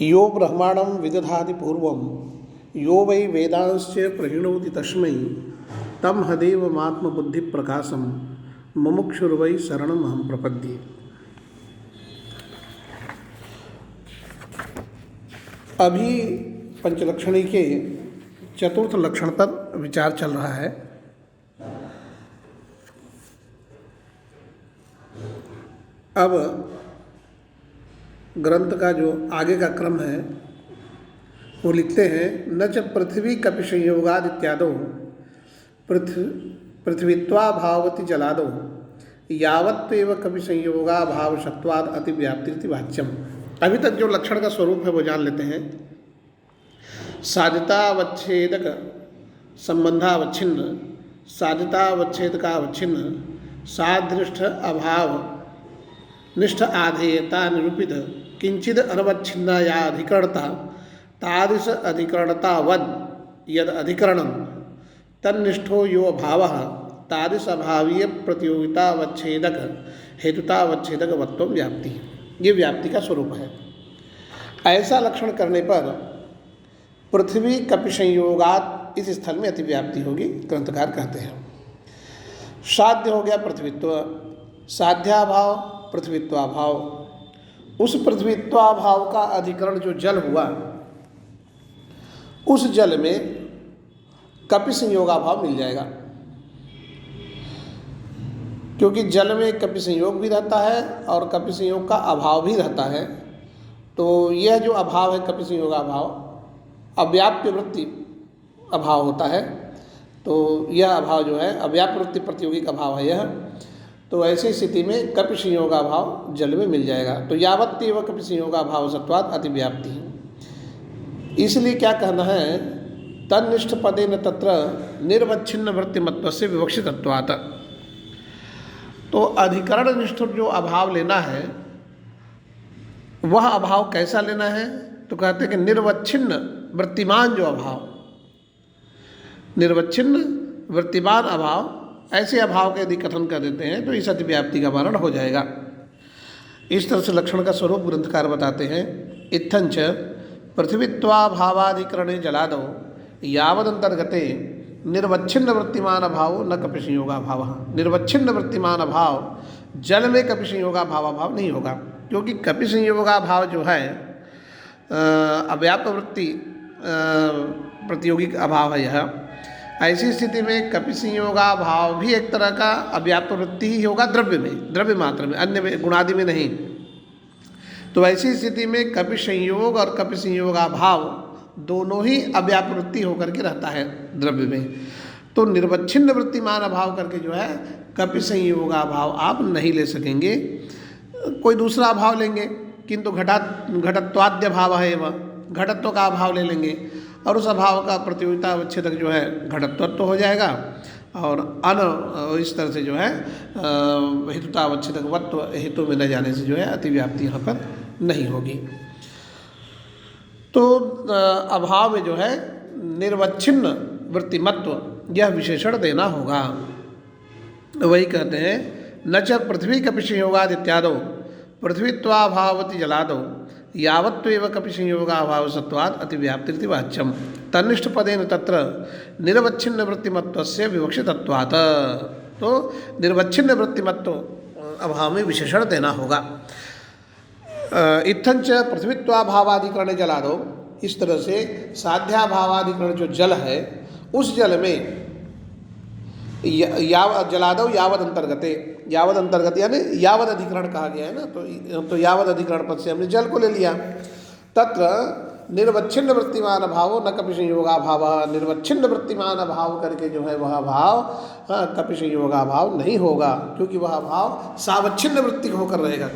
यो ब्रह्मांडं विदधाति पूर्वं यो वै वेदांश्च प्रहिणोति तस्मै तं हदेवमात्मबुद्धिप्रकाशं मुमुक्षुर्वै शरणमहं प्रपद्ये। अभी पंचलक्षणी के चतुर्थ लक्षण पर विचार चल रहा है। अब ग्रंथ का जो आगे का क्रम है वो लिखते हैं, न च पृथ्वी कपि संयोगाद इत्यादो पृथ्वीत्वा भावति जलादो यावत्वेव कपि संयोगा भाव सत्वाद अति व्याप्ति वाच्यम। अभी तक जो लक्षण का स्वरूप है वो जान लेते हैं। साध्यतावच्छेदक संबंधावच्छिन्न, साध्यतावच्छेदकावच्छिन्न, सादृष्ट अभाव निष्ठ आधेयता निरूपित किंचिद अनवच्छिन्ना या अधिकरणता तादृश अधिकरणतावद यद अधिकरणं तन्निष्ठो यो भावः तादृश अभावीय प्रतियोगितावच्छेदक हेतुतावच्छेदक वत्व व्याप्ति। ये व्याप्ति का स्वरूप है। ऐसा लक्षण करने पर पृथ्वी कपि संयोगात इस स्थल में अतिव्याप्ति होगी, ग्रंथकार कहते हैं। साध्य हो गया पृथ्वीत्व, साध्याभाव पृथ्वीत्वाभाव, उस पृथ्वीत्वाभाव का अधिकरण जो जल हुआ, उस जल में कपि संयोगाभाव मिल जाएगा, क्योंकि जल में कपि संयोग भी रहता है और कपि संयोग का अभाव भी रहता है। तो यह जो अभाव है कपि संयोगाभाव, अव्याप्य वृत्ति अभाव होता है। तो यह अभाव जो है अव्याप्य वृत्ति प्रतियोगिक अभाव है यह। तो ऐसी स्थिति में कपि संयोगाभाव जल में मिल जाएगा। तो यावत्तेव कपि संयोगाभाव सत्वात् अतिव्याप्ति। इसलिए क्या कहना है, तन्निष्ठ पदेन तत्र निर्वच्छिन्न वृत्तिमत्वस्य विवक्षितत्वात्। तो अधिकरण निष्ठ जो अभाव लेना है वह अभाव कैसा लेना है, तो कहते हैं कि निर्वच्छिन्न वृत्तिमान जो अभाव, निर्वच्छिन्न वृत्तिमान अभाव, ऐसे अभाव के यदि कथन कर देते हैं तो इस अतिव्याप्ति का वारण हो जाएगा। इस तरह से लक्षण का स्वरूप ग्रंथकार बताते हैं। इत्थंच पृथ्वीत्वाभावाधिकरणे जलादौ यावदंतर्गते निर्वच्छिन्न वृत्तिमान अभाव न कपि संयोगाभाव। निर्वच्छिन्न वृत्तिमान अभाव जल में कपि संयोगाभाव नहीं होगा, क्योंकि कपि संयोगाभाव जो है अव्याप्त वृत्ति प्रतियोगिक अभाव है यह। ऐसी स्थिति में कपि संयोगाभाव भी एक तरह का अव्याप्त वृत्ति ही होगा, द्रव्य में, द्रव्य मात्र में, अन्य में, गुणादि में नहीं। तो ऐसी स्थिति में कपि संयोग और कपि संयोगाभाव दोनों ही अव्याप्त वृत्ति होकर के रहता है द्रव्य में। तो निर्वच्छिन्न वृत्तिमान अभाव करके जो है कपि संयोगाभाव आप नहीं ले सकेंगे, कोई दूसरा अभाव लेंगे। किंतु घटत्वाद्य भाव है वह, घटत्व का अभाव ले लेंगे और उस अभाव का प्रतियोगिता अवच्छेदक जो है घटत्व हो जाएगा, और इस तरह से जो है हेतुता अवच्छेदक वत्व हेतु में न जाने से जो है अतिव्याप्ति यहाँ पर नहीं होगी। तो अभाव में जो है निर्वच्छिन्न वृत्तिमत्व यह विशेषण देना होगा। वही कहते हैं, न च पृथ्वी कपि संयोगाद इत्यादो पृथ्वीत्वाभावति जलादो यावत्वेव कपि संयोगाभाव सत्वात् अतिव्याप्ति वाच्यम। तन्निष्ठ पदेन तत्र निर्वच्छिन्न वृत्तिमत्वस्य विवक्षितत्वात्। तो निर्वच्छिन्न वृत्तिमत्व अभाव में विशेषण देना होगा। इत्थंच पृथ्वीत्वाभावाधिकरणे जलादो, इस तरह से साध्याभावाधिकरण जो जल है उस जल में जलादो यावद अंतर्गते, यावद अंतर्गत यानी यावद अधिकरण कहा गया है ना, तो यावद अधिकरण पद से हमने जल को ले लिया। तत्र निर्वच्छिन्न वृत्तिमान भावो न कपि संयोगाभाव, निर्वच्छिन्न वृत्तिमान भाव करके जो है वह भाव कपि संयोगाभाव नहीं होगा, क्योंकि वह भाव सावच्छिन्न वृत्ति होकर रहेगा।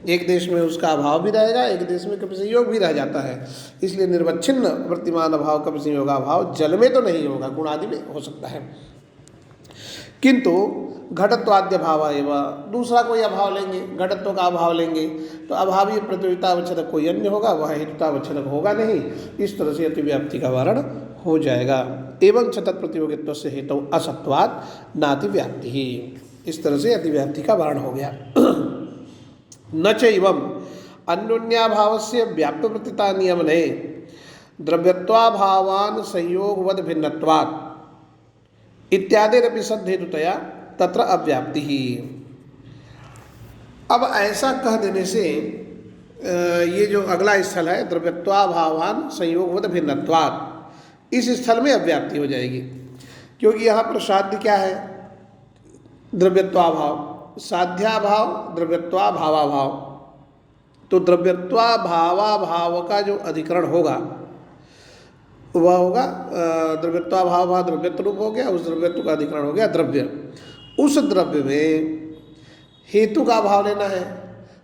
एक देश में उसका अभाव भी रहेगा, एक देश में कपि संयोग भी रह जाता है। इसलिए निर्वच्छिन्न वृत्तिमान भाव कपि संयोगाभाव जल में तो नहीं होगा, गुणादि में हो सकता है। किंतु घटत्वाद्य भाव एवं दूसरा कोई अभाव लेंगे, घटत्व का अभाव लेंगे तो अभावी प्रतियोगिता अवच्छेदक कोई अन्य होगा, वह हेतुता अवच्छेदक होगा नहीं। इस तरह से अतिव्याप्ति का वारण हो जाएगा। एवं सतत प्रतियोगित्व से हेतु असत्वाद नातिव्याप्ति ही, इस तरह से अतिव्याप्ति का वारण हो गया। न च एवं अन्योन्याभाव से व्याप्यवृत्तिता नियमने द्रव्यत्वाभावान संयोगवद भिन्नत्वात् इत्यादिरपि सद्धेतुतया तत्र अव्याप्ति ही। अब ऐसा कह देने से ये जो अगला स्थल है द्रव्यत्वाभावान संयोगवद भिन्नत्वात्, इस स्थल में अव्याप्ति हो जाएगी, क्योंकि यहाँ पर साध्य क्या है? द्रव्यत्वाभाव, साध्याभाव, द्रव्यत्वाभावाभाव। तो द्रव्यत्वाभावाभाव का जो अधिकरण होगा वह होगा द्रव्यत्वाभाव, द्रव्यत्व रूप हो गया, उस द्रव्यत्व का अधिकरण हो गया द्रव्य। उस द्रव्य में हेतु का भाव लेना है,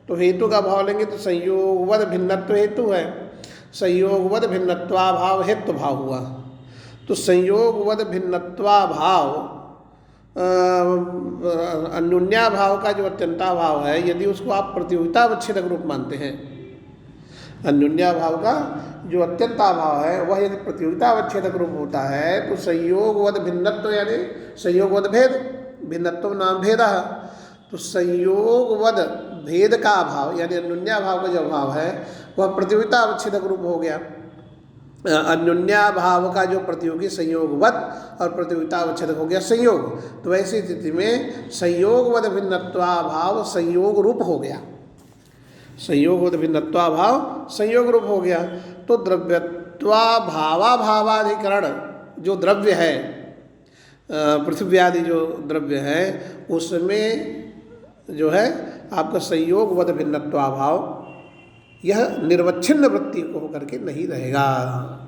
तो हेतु का भाव लेंगे तो संयोगवद भिन्नत्व हेतु है, संयोगवद भिन्नत्वाभाव हेतु भाव हुआ। तो संयोगवद भिन्नत्वाभाव अन्योन्याभाव का जो अत्यंताभाव है, यदि उसको आप प्रतियोगितावच्छेदक रूप मानते हैं, अन्योन्याभाव का जो अत्यंताभाव है वह यदि प्रतियोगितावच्छेदक रूप होता है, तो संयोगवद भिन्नत्व यानी संयोगवद भेद, भिन्नत्व नाम भेदः, तो संयोगवद भेद का अभाव यानी अन्योन्याभाव का जो अभाव है वह प्रतियोगितावच्छेदक रूप हो गया। अन्योन्याभाव का जो प्रतियोगी संयोगवद और प्रतियोगितावच्छेदक हो गया संयोग। तो ऐसी स्थिति में संयोगवद भिन्नत्वाभाव संयोग रूप हो गया, संयोगवद भिन्नत्वाभाव संयोग रूप हो गया। तो द्रव्यत्वाभावाभावाधिकरण जो द्रव्य है, पृथ्वी आदि जो द्रव्य है, उसमें जो है आपका संयोगवद भिन्नत्वाभाव यह निर्वच्छिन्न वृत्ति को होकर के नहीं रहेगा,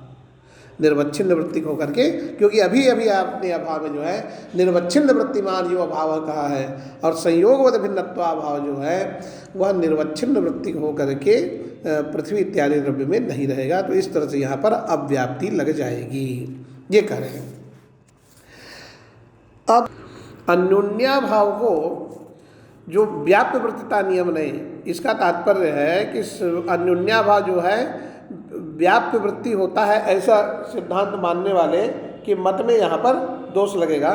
निर्वच्छिन्न वृत्ति को होकर के, क्योंकि अभी अभी आपने अभाव में जो है निर्वच्छिन्न वृत्तिमान जो अभाव कहा है, और संयोगवद भिन्नत्वाभाव जो है वह निर्वच्छिन्न वृत्ति को होकर के पृथ्वी इत्यादि द्रव्य में नहीं रहेगा। तो इस तरह से यहाँ पर अव्याप्ति लग जाएगी, ये कह रहे हैं। अब अन्योन्याभाव को जो व्याप्यवृत्तिता नियम नहीं, इसका तात्पर्य है कि अन्योन्याभाव जो है व्याप्य वृत्ति होता है, ऐसा सिद्धांत मानने वाले कि मत में यहाँ पर दोष लगेगा।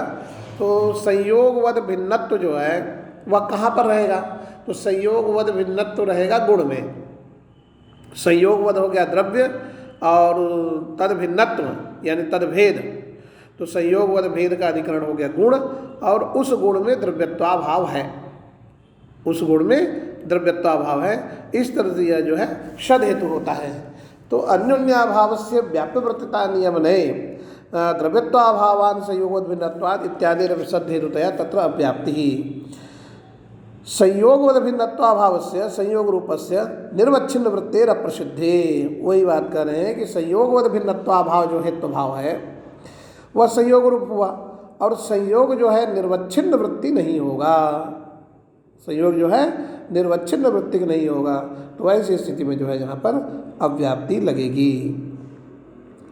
तो संयोगवद भिन्नत्व जो है वह कहाँ पर रहेगा? तो संयोगवद भिन्नत्व रहेगा गुण में। संयोगवद हो गया द्रव्य और तद भिन्नत्व यानी तद भेद, तो संयोगवद भेद का अधिकरण हो गया गुण, और उस गुण में द्रव्यत्वाभाव है, उस गुण में द्रव्यत्वाभाव है। इस तरह से यह जो है षद हेतु होता है। तो अन्योन्याभाव से व्याप्यवृत्तिता नियमने द्रव्यत्वाभावान संयोगवद भिन्नत्वात् इत्यादि षद हेतुतया तत्र अव्याप्ति ही। संयोगवद भिन्नत्वाभाव से संयोग रूपस्य निर्वच्छिन्न वृत्तेर अप्रसिद्धे, वही बात कर रहे हैं कि संयोगवद भिन्नत्वाभाव जो हेतु भाव है वह संयोग रूप हुआ, और संयोग जो है निर्वच्छिन्न वृत्ति नहीं होगा, संयोग जो है निर्वच्छिन्न वृत्ति नहीं होगा। तो ऐसी स्थिति में जो है यहाँ पर अव्याप्ति लगेगी।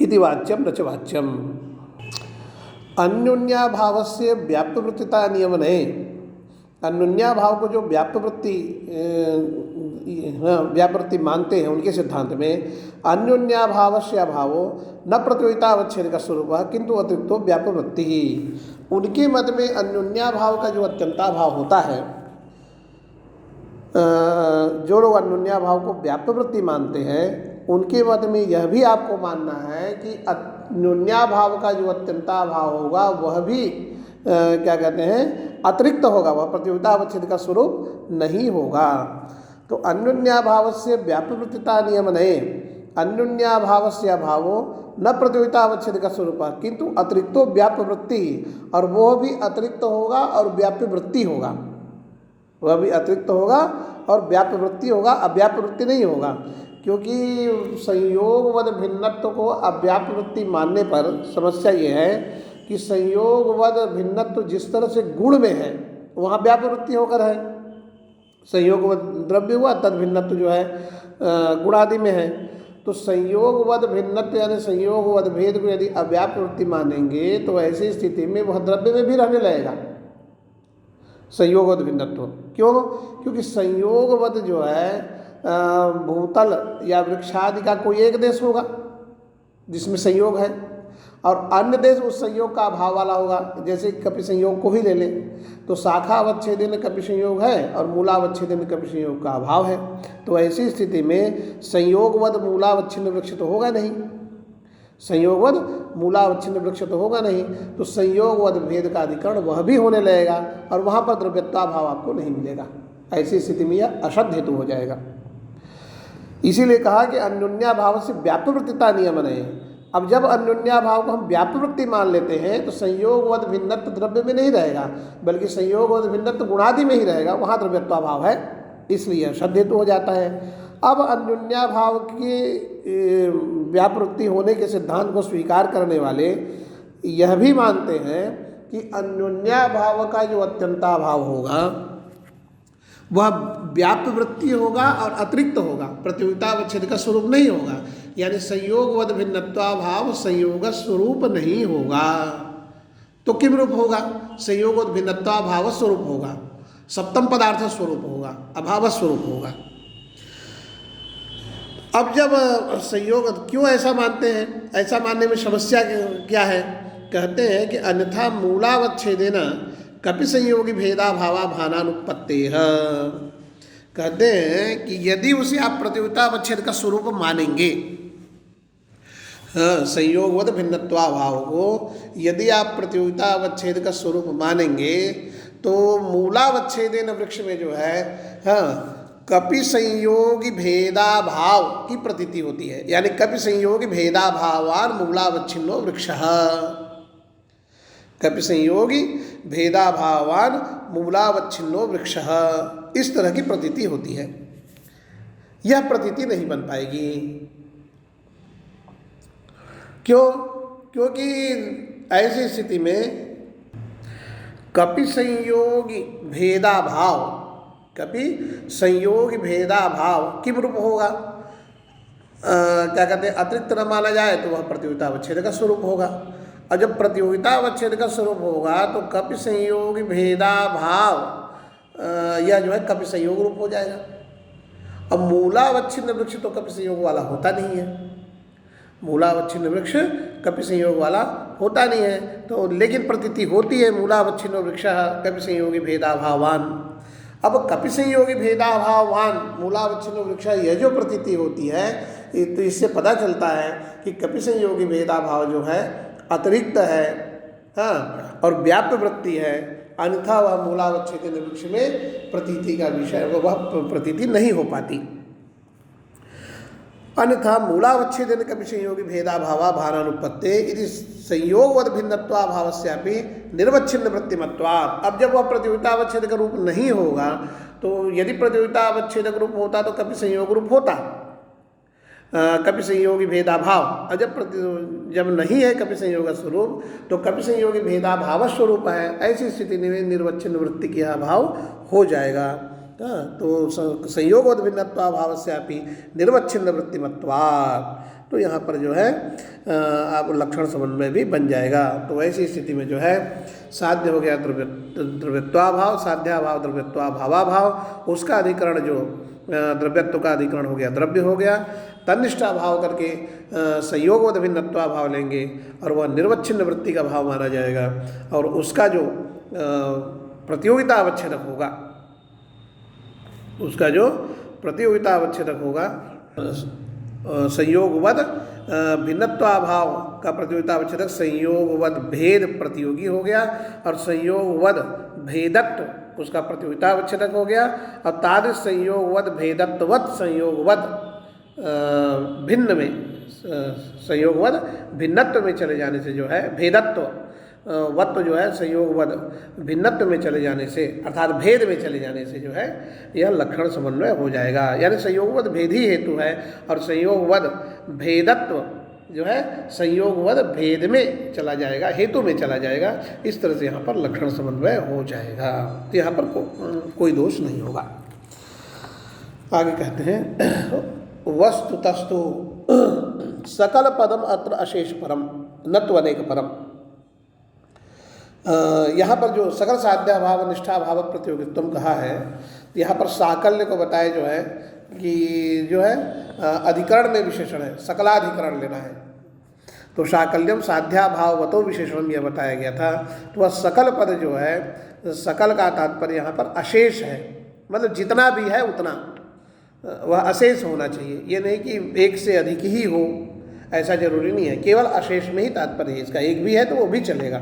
इति वाच्यम न च वाच्यम। अन्योन्याभाव से व्याप्यवृत्तिता नियमन है, अन्योन्याभाव को जो व्याप्यवृत्ति मानते हैं उनके सिद्धांत में अन्योन्याभाव से अभावो न प्रतियोगितावच्छेद का स्वरूप किंतु अतिरिक्तो व्याप्यवृत्ति ही। उनके मत में अन्योन्याभाव का जो अत्यंताभाव होता है, जो लोग अन्योन्याभाव को व्याप्यवृत्ति मानते हैं उनके मत में यह भी आपको मानना है कि अन्योन्याभाव का जो अत्यंताभाव होगा वह भी क्या कहते हैं अतिरिक्त होगा, वह प्रतियोगितावच्छेद का स्वरूप नहीं होगा। तो अन्योन्याभाव से व्याप्यवृत्तिता नियम नहीं, अन्योन्याभाव से अभावो न प्रतियोगितावच्छेद का स्वरूप किंतु अतिरिक्तो व्याप्यवृत्ति, और वह भी अतिरिक्त होगा और व्याप्यवृत्ति होगा, वह भी अतिरिक्त होगा और व्याप्यवृत्ति होगा, अव्याप्यवृत्ति नहीं होगा। क्योंकि संयोगवद भिन्नत्व को अव्याप्यवृत्ति मानने पर समस्या ये है कि संयोगवद भिन्नत्व जिस तरह से गुण में है वहाँ व्याप्यवृत्ति होकर है, संयोगवद द्रव्य हुआ तद भिन्नत्व जो है गुणादि में है। तो संयोगवद भिन्नत्व यानी संयोगवद भेद को यदि अव्याप्यवृत्ति मानेंगे तो ऐसी स्थिति में वह द्रव्य में भी रहने लगेगा संयोगवद भिन्नत्व। क्यों? क्योंकि संयोगवद जो है भूतल या वृक्षादि का कोई एक देश होगा जिसमें संयोग है, और अन्य देश उस संयोग का अभाव वाला होगा। जैसे कपि संयोग को ही ले लें तो शाखा अवच्छेदन कपि संयोग है और मूलावच्छेदन कपि संयोग का अभाव है। तो ऐसी स्थिति में संयोगवद मूलावच्छिन्न वृक्ष तो होगा नहीं, संयोगवद मूलावच्छिन्न वृक्ष तो होगा नहीं, तो संयोगवद भेद का अधिकरण वह भी होने लगेगा और वहाँ पर द्रव्यत्वाभाव आपको नहीं मिलेगा। ऐसी स्थिति में यह अशुद्ध हेतु हो जाएगा। इसीलिए कहा कि अन्योन्याभाव से व्याप्तवृत्तिता नियमन है। अब जब अन्योन्याभाव को हम व्याप्तवृत्ति मान लेते हैं तो संयोगवद भिन्नत्व द्रव्य में नहीं रहेगा, बल्कि संयोगवद भिन्नत्व गुणादि में ही रहेगा, वहाँ द्रव्यत्वाभाव है, इसलिए अशुद्ध हेतु हो जाता है। अब अन्योन्याभाव की व्यापवृत्ति होने के सिद्धांत को स्वीकार करने वाले यह भी मानते हैं कि अन्योन्याभाव का जो अत्यंताभाव होगा वह व्यापवृत्ति होगा और अतिरिक्त होगा, प्रतियोगितावच्छेद का स्वरूप नहीं होगा। यानी संयोगवद भिन्नत्वाभाव संयोग स्वरूप नहीं होगा। तो किम रूप होगा? संयोगवद भिन्नत्वाभाव स्वरूप होगा, सप्तम पदार्थ स्वरूप होगा, अभाव स्वरूप होगा। अब जब संयोग क्यों ऐसा मानते हैं, ऐसा मानने में समस्या क्या है? कहते हैं कि अन्यथा मूलावच्छेदेन कपि संयोगी भेदा भावा भानानुपत्ते है। कहते हैं कि यदि उसे आप प्रतियोगितावच्छेद का स्वरूप मानेंगे, हाँ, संयोगवद भिन्नत्वाभाव को यदि आप प्रतियोगितावच्छेद का स्वरूप मानेंगे तो मूलावच्छेदेन वृक्ष में जो है, हाँ, कपि संयोगी भेदाभाव की प्रतीति होती है। यानी कपि संयोगी भेदाभावान मूलावच्छिन्नो वृक्षः, कपि संयोगी भेदाभावान मूलावच्छिन्नो वृक्षः, इस तरह की प्रतीति होती है। यह प्रतीति नहीं बन पाएगी। क्यों? क्योंकि ऐसी स्थिति में कपि संयोगी भेदाभाव, कपि संयोगी भेदाभाव किम रूप होगा? क्या कहते हैं, अतिरिक्त न माना जाए तो वह प्रतियोगितावच्छेद का स्वरूप होगा। और जब प्रतियोगितावच्छेद का स्वरूप होगा तो कपि संयोगी भेदाभाव यह जो है कपि संयोग रूप हो जाएगा। अब मूलावच्छिन्न वृक्ष तो कपि संयोग वाला होता नहीं है, मूलावच्छिन्न वृक्ष कपि संयोग वाला होता नहीं है। तो लेकिन प्रतीति होती है मूलावच्छिन्न वृक्ष कपि संयोगी भेदाभावान। अब कपि संयोगी भेदाभावान मूलावच्छिन्न वृक्ष, यह जो प्रतीति होती है तो इससे पता चलता है कि कपि संयोगी भेदाभाव जो है अतिरिक्त है, हाँ, और व्याप्त वृत्ति है। अन्यथा वह मूलावच्छेदन वृक्ष में प्रतीति का विषय, वह प्रतीति नहीं हो पाती। अन्यथा मूलावच्छेदन कपि संयोगी भेदाभावा भानानुपत्ते इति संयोगवद भिन्नत्वाभावस्यापि निर्वच्छिन्न वृत्तिमत्वात्। अब जब वह प्रतियोगितावच्छेद का रूप नहीं होगा तो यदि प्रतियोगितावच्छेद रूप होता तो कपि संयोग रूप होता, कपि संयोगी भेदाभाव। और जब नहीं है कपि संयोग स्वरूप तो कपि संयोगी भेदाभाव स्वरूप है। ऐसी स्थिति में निर्वच्छिन्न वृत्ति के अभाव हो जाएगा। तो संयोगवद भिन्नत्वाभावस्यापि निर्वच्छिन्न वृत्तिमत्वात्। तो यहाँ पर जो है आप लक्षण समन्वय भी बन जाएगा। तो ऐसी स्थिति में जो है साध्य हो गया द्रव्यत्वाभाव, साध्याभाव द्रव्यत्वाभावाभाव, उसका अधिकरण जो द्रव्यत्व का अधिकरण हो गया द्रव्य हो गया। तन्निष्ठा भाव करके संयोगवद भिन्नत्वाभाव लेंगे और वह निर्वच्छिन्न वृत्ति का भाव माना जाएगा। और उसका जो प्रतियोगितावच्छेदक होगा, उसका जो प्रतियोगितावच्छेदक होगा संयोगवद भिन्नत्वाभाव का प्रतियोगितावच्छेदक संयोगवद भेद प्रतियोगी हो गया और संयोगवद भेदत्व उसका प्रतियोगितावच्छेदक हो गया। और तादृश संयोगवद भेदत्ववत् संयोगवद भिन्न में, संयोगवद भिन्नत्व में चले जाने से जो है भेदत्व वत्व जो है संयोगवद भिन्नत्व में चले जाने से, अर्थात भेद में चले जाने से जो है यह लक्षण समन्वय हो जाएगा। यानी संयोगवद भेद ही हेतु है और संयोगवद भेदत्व जो है संयोगवद भेद में चला जाएगा, हेतु में चला जाएगा। इस तरह से यहाँ पर लक्षण समन्वय हो जाएगा। तो यहाँ पर कोई दोष नहीं होगा। आगे कहते हैं वस्तुतस्तु सकल पदम अत्र अशेष परम नत्व अनेक परम। यहाँ पर जो सकल साध्याभाव निष्ठाभाव प्रतियोगित्वम कहा है, यहाँ पर साकल्य को बताए जो है कि जो है अधिकरण में विशेषण है, सकलाधिकरण लेना है। तो साकल्यम साध्याभाववतो विशेषण यह बताया गया था। तो वह सकल पद जो है, सकल का तात्पर्य यहाँ पर अशेष है, मतलब जितना भी है उतना वह अशेष होना चाहिए। ये नहीं कि एक से अधिक ही हो, ऐसा जरूरी नहीं है, केवल अशेष में ही तात्पर्य है इसका। एक भी है तो वो भी चलेगा।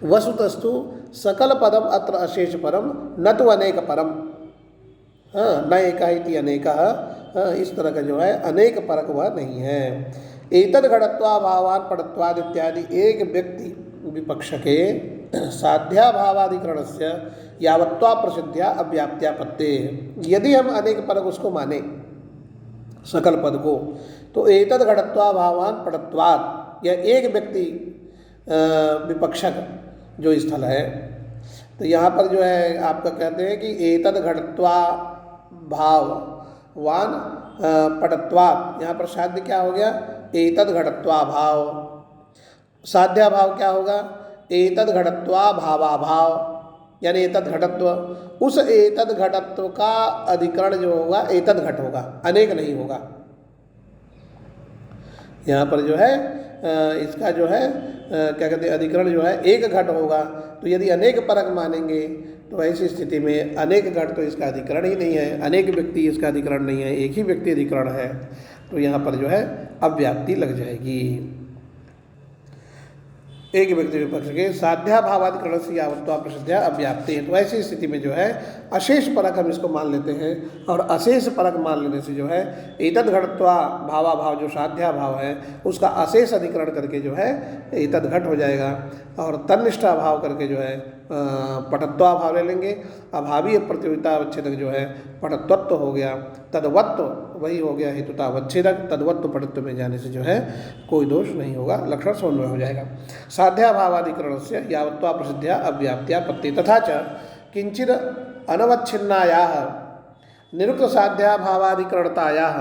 वसुतस्तु सकल पदम अत्र अशेष परम न तो अनेक परम, हाँ, न एका इति अनेका, हाँ, इस तरह का जो है अनेक परक वह नहीं है। एतद घटत्वा भावान पटत्वाद इत्यादि एक व्यक्ति विपक्ष के साध्याभावाधिकरण से यावत्वा प्रसिद्ध्या अव्याप्त्यापत्ते, यदि हम अनेक परक उसको माने सकल पद को, तो एतद घटत्वा भावान पटत्वाद, यह एक व्यक्ति विपक्षक जो स्थल है, तो यहाँ पर जो है आपका कहते हैं कि एतद घटत्वा भावान पटत्वाद, यहाँ पर साध्य क्या हो गया, एतद घटत्वा भाव, साध्या भाव क्या होगा, एतद घटत्वा भावाभाव, यानी एतद घटत्व, उस एतद घटत्व का अधिकरण जो होगा एतद घट होगा, अनेक नहीं होगा। यहाँ पर जो है इसका जो है क्या कहते हैं, अधिकरण जो है एक घट होगा। तो यदि अनेक परक मानेंगे तो ऐसी स्थिति में अनेक घट तो इसका अधिकरण ही नहीं है, अनेक व्यक्ति इसका अधिकरण नहीं है, एक ही व्यक्ति अधिकरण है, तो यहाँ पर जो है अव्याप्ति लग जाएगी। एक व्यक्ति विपक्ष के साध्याभावाधिकरण से यावत्वा प्रसिद्ध्या अव्याप्ति है। तो ऐसी स्थिति में जो है अशेष परक हम इसको मान लेते हैं, और अशेष परक मान लेने से जो है एतद घटत्वा भावाभाव जो साध्या भाव है उसका अशेष अधिकरण करके जो है एतद घट हो जाएगा, और तन्निष्ठा भाव करके जो है पटत्वा भाव ले लेंगे। अभावीय प्रतियोगिता अवच्छेदक जो है पटत्वत्व हो गया, तद्वत्व वही हो गया हेतुता अवच्छेदक, तद्वत्व पटत्व में जाने से जो है कोई दोष नहीं होगा, लक्षण समन्वय हो जाएगा। साध्याभावाधिकरण से यावत्वा प्रसिद्ध्या अव्याप्त्यापत्ति तथा च किंचिद अनवच्छिन्नायाः निरुक्त साध्याभावाधिकरणतायाः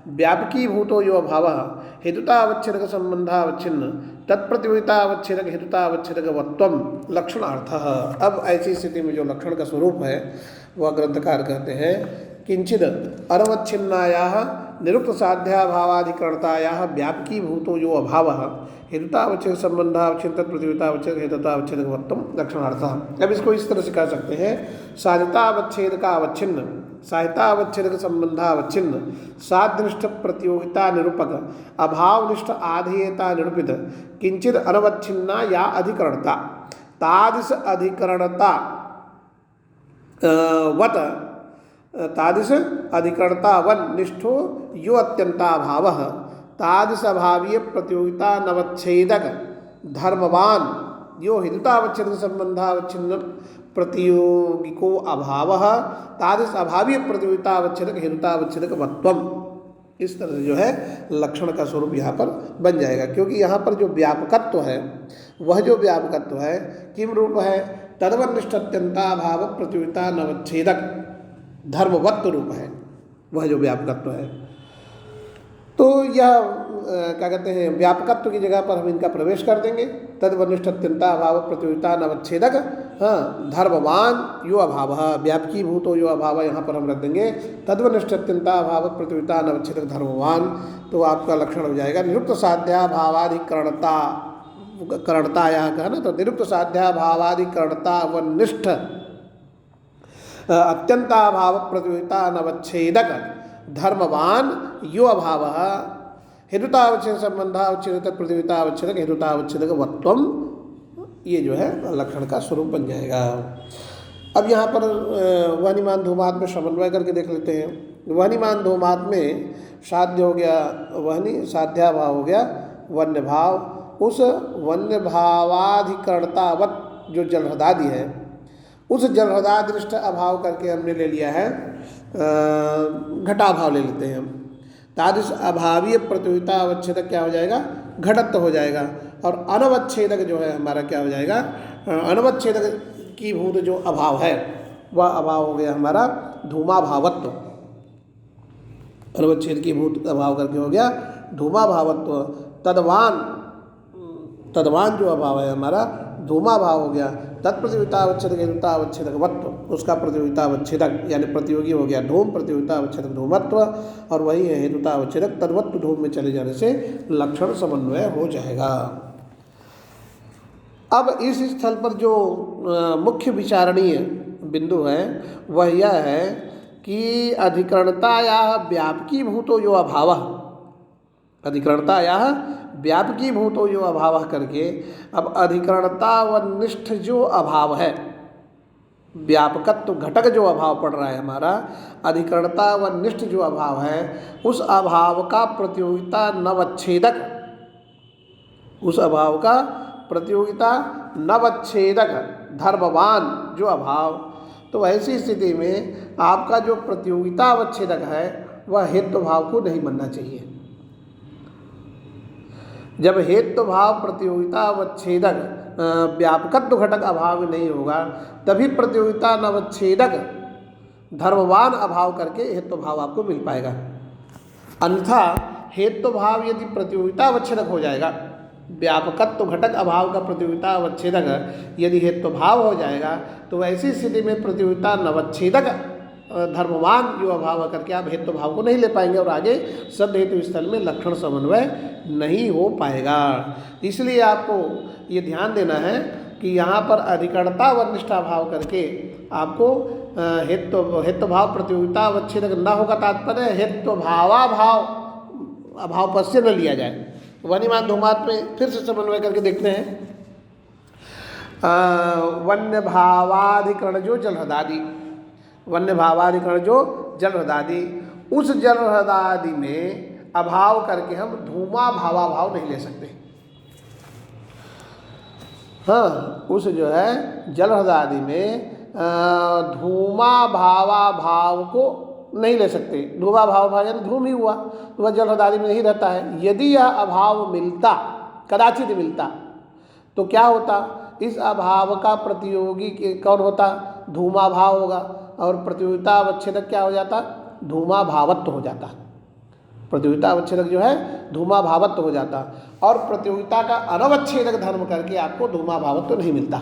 व्यापकी भूतो यो भावः हेतुतावच्छेदक संबंधावच्छिन्न तत्प्रतियोगितावच्छेदक हेतुतावच्छेदकवत्वम लक्षणार्थः। अब ऐसी स्थिति में जो लक्षण का स्वरूप है वह ग्रंथकार कहते हैं किंचिद अनवच्छिन्नायाः निरुक्त साध्याभावाधिकरणतायाः व्यापकी भूतो यो अभावः हेतुतावच्छेदक संबंधावच्छिन्न तत्प्रतियोगितावच्छेदक हेतुतावच्छेदकवत्वम लक्षणार्थः। अब इसको इस तरह से कह सकते हैं, साधितावच्छेदकावच्छिन्न साहितावच्छेदक संबंधावच्छिन्न साध्यनिष्ठ प्रतियोगिता निरूपक अभावनिष्ठ आधेयता निरूपित किंचित अनवच्छिन्ना या अधिकरणता तादृश अधिकरणता वत तादृश अधिकरणता वन निष्ठो यो अत्यंताभावः तादृश अभावीय प्रतियोगिता नवच्छेदक धर्मवान यो हेतुतावच्छेदक संबंधावच्छिन्न प्रतियोगिको अभावः तादृश अभावीय प्रतियोगितावच्छेदक हेतुतावच्छेदक वत्वम। इस तरह से जो है लक्षण का स्वरूप यहाँ पर बन जाएगा, क्योंकि यहाँ पर जो व्यापकत्व है वह जो व्यापकत्व है किम रूप है, तदवनिष्ठत्यंताभाव प्रतियोगिता नवच्छेदक धर्मवत्व रूप है वह जो व्यापकत्व है। तो यह क्या कहते हैं, व्यापकत्व की जगह पर हम इनका प्रवेश कर देंगे, तदवनिष्ठत्यंता अभाव प्रतियोगिता नवच्छेदक, हाँ, धर्मवान यो अभाव, व्यापकी भूतो यो अभाव यहाँ पर हम रख देंगे तदवनिष्ठत्यंता अभाव प्रतियोगिता नवच्छेदक धर्मवान। तो आपका लक्षण हो जाएगा निरुक्त साध्याभावाधिकरणता, करणता यहाँ कहा ना, तो निरुक्त साध्याभावाधिकरणता व निष्ठ अत्यंताभाव प्रतियोगिता नवच्छेदक धर्मवान यो अभाव हेतुतावच्छेद संबंधावच्छेद प्रतियोगितावच्छेदक हेतुतावच्छेदक वत्वम, ये जो है लक्षण का स्वरूप बन जाएगा। अब यहाँ पर वहनिमान धूमात में समन्वय करके देख लेते हैं। वहनिमान धूमात में साध्य हो गया वहनी, साध्या भाव हो गया वन्य भाव, उस वन्य भावाधिकरणतावत जो जलहृदादि है उस जलहृदादृष्ट अभाव करके हमने ले लिया है घटाभाव ले लेते हैं हम। तादृश अभावीय प्रतियोगिता अवच्छेदक क्या हो जाएगा, घटत्व हो जाएगा, और अनवच्छेदक जो है हमारा क्या हो जाएगा, अनवच्छेदक की भूत जो अभाव है वह अभाव हो गया हमारा धूमाभावत्व, अनवच्छेद की भूत अभाव करके हो गया धूमाभावत्व। तदवान जो अभाव है हमारा धूमाभाव हो गया, तत्प्रतियोगितावच्छेदक हेतुतावच्छेदक वत्व, उसका प्रतियोगिता अवच्छेदक यानी प्रतियोगी हो गया धूम, प्रतियोगिता अवच्छेदक धूमत्व, और वही है हेतुता अवच्छेदक तद्वत्व धूम में चले जाने से लक्षण समन्वय हो जाएगा। अब इस स्थल पर जो मुख्य विचारणीय बिंदु है वह यह है कि अधिकरणता या व्यापकी भूतो जो अभाव, अधिकरणता या व्यापकी भूतो जो अभाव करके अब अधिकरणता व निष्ठ जो अभाव है, व्यापकत्व घटक जो अभाव पड़ रहा है हमारा, अधिकरणता व निष्ठ जो अभाव है उस अभाव का प्रतियोगिता नवच्छेदक, उस अभाव का प्रतियोगिता नवच्छेदक धर्मवान जो अभाव, तो ऐसी स्थिति में आपका जो प्रतियोगिता अवच्छेदक है वह हेतु भाव को नहीं बनना चाहिए। जब हेतु भाव प्रतियोगिता अवच्छेदक व्यापकत्व घटक अभाव में नहीं होगा तभी प्रतियोगिता नवच्छेदक धर्मवान अभाव करके हेतु भाव आपको मिल पाएगा। अन्यथा हेतु भाव यदि प्रतियोगिता अवच्छेदक हो जाएगा, व्यापकत्व घटक अभाव का प्रतियोगिता अवच्छेदक यदि हेतु भाव हो जाएगा तो ऐसी स्थिति में प्रतियोगिता नवच्छेदक धर्मवान जो अभाव करके आप हेतु भाव को नहीं ले पाएंगे और आगे शब्द हेतु स्थल में लक्षण समन्वय नहीं हो पाएगा। इसलिए आपको ये ध्यान देना है कि यहाँ पर अधिकरणता व निष्ठा भाव करके आपको हेतु भाव प्रतियोगिता अवच्छेदक न होगा, तात्पर्य हेतु भावाभाव अभाव पद से न लिया जाए। वन्यमान धूमात में फिर से समन्वय करके देखते हैं। वन्य भावाधिकरण जो जल हृदादि, वन्य भावाधिकरण जो जल हृदादि, उस जल हृदादि में अभाव करके हम धूमा भावाभाव नहीं ले सकते। हाँ, उस जो है जल हृदादि में धूमा भावाभाव को नहीं ले सकते। धूमा भावाभाव यानी धूम ही हुआ तो वह जल हृदादि में नहीं रहता है। यदि यह अभाव मिलता, कदाचित मिलता, तो क्या होता, इस अभाव का प्रतियोगी कौन होता, धूमा भाव होगा और प्रतियोगिता अवच्छेदक क्या हो जाता, धूमा भावत्व हो जाता। प्रतियोगिता अवच्छेदक जो है धूमा भावत्व हो जाता और प्रतियोगिता का अनवच्छेदक धर्म करके आपको धूमा भावत्व नहीं मिलता।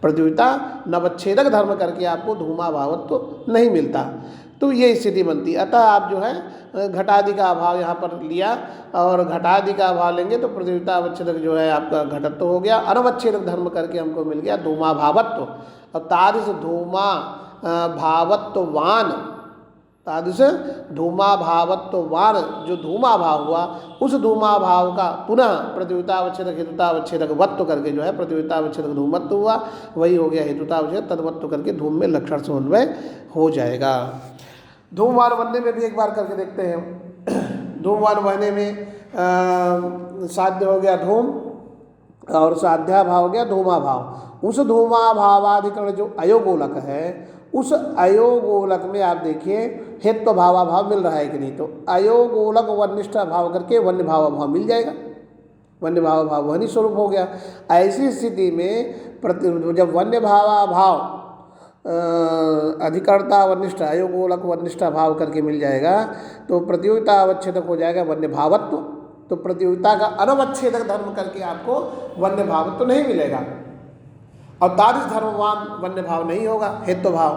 प्रतियोगिता नवच्छेदक धर्म करके आपको धूमा भावत्व नहीं मिलता। तो ये स्थिति बनती। अतः आप जो है घटादि का अभाव यहाँ पर लिया और घटादि का अभाव लेंगे तो प्रतियोगिता अवच्छेदक जो है आपका घटत्व हो गया, अनवच्छेदक धर्म करके हमको मिल गया धूमा भावत्व। अब तादृश धूमा भावत्ववान, तादृश धूमा भावत्ववान जो धूमा भाव हुआ, उस धूमा भाव का पुनः प्रतियोगिता अवच्छेदक हेतुता अवच्छेदक वत्व करके जो है प्रतियोगिता अवच्छेदक धूमत्व हुआ, वही हो गया हेतुता अवच्छेदक तद्वत्व करके धूम में लक्षण समन्वय हो जाएगा। धूमवान बनने में भी एक बार करके देखते हैं। धूमवान बनने में साध्य हो गया धूम और साध्या भाव हो गया धूमा भाव। उस धूमा भावाधिकरण जो अयोगोलक है, उस अयोगोलक में आप देखिए हेत्व भावाभाव मिल रहा है कि नहीं, तो अयोगोलक वन्यनिष्ठा भाव करके वन्य भावाभाव मिल जाएगा, वन्य भावाभाव वन्य स्वरूप हो गया। ऐसी स्थिति में जब वन्य भावाभाव अधिकरणता वन्यनिष्ठा अयोगोलक वन्यनिष्ठा भाव करके मिल जाएगा तो प्रतियोगिता अवच्छेदक हो जाएगा वन्य भावत्व। तो प्रतियोगिता का अनवच्छेदक धर्म करके आपको वन्य भावत्व नहीं मिलेगा और तादृश धर्मवान वन्य भाव नहीं होगा हेतु भाव,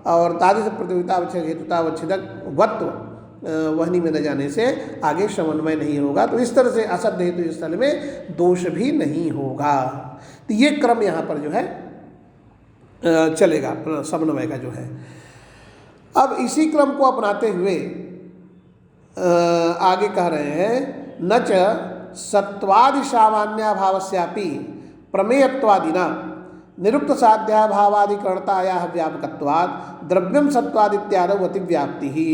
और तादृश प्रतियोगिता अवच्छेदक हेतुता अवच्छेदक वत्व वहनी में न जाने से आगे समन्वय नहीं होगा। तो इस तरह से असद्ध हेतु स्थल में दोष भी नहीं होगा। तो ये क्रम यहाँ पर जो है चलेगा समन्वय का जो है। अब इसी क्रम को अपनाते हुए आगे कह रहे हैं न च सत्वादि सामान्याभावस्यापि प्रमेयत्वादिना निरुक्त साध्याभावादिकरणताया व्यापकत्वात् द्रव्यम सत्वादित्यादौ अतिव्याप्ति ही।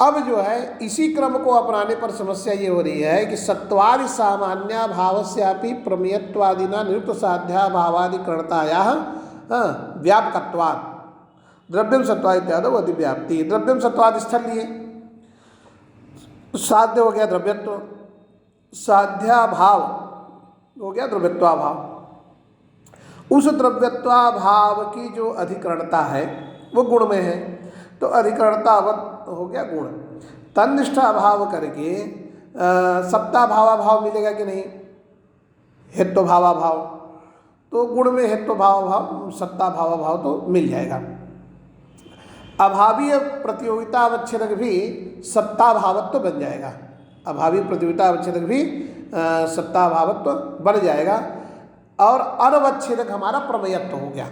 अब जो है इसी क्रम को अपनाने पर समस्या ये हो रही है कि सत्वादि सामान्याभावस्यापि प्रमेयत्वादिना निरुक्त साध्याभावादिकरणताया व्यापकत्वात् द्रव्यम सत्वादित्यादौ अतिव्याप्ति। द्रव्यम सत्वादि स्थल लिए, साध्य हो गया द्रव्यत्व, साध्याभाव हो गया द्रव्यत्वाभाव। उस द्रव्यत्वाभाव की जो अधिकरणता है वो गुण में है, तो अधिकरणतावत हो गया गुण। तन्निष्ठा भाव करके सत्ता भावाभाव मिलेगा कि नहीं, हेतु भावाभाव। तो गुण में हेतु भाव भाव सत्ता भाव भाव तो मिल जाएगा। अभावीय प्रतियोगिता अवच्छेदक भी सत्ता भावत्व बन जाएगा। अभावी प्रतियोगिता अवच्छेदक भी सत्ता भावत्व बन जाएगा। और अनवच्छेदक हमारा प्रमेयत्व हो गया।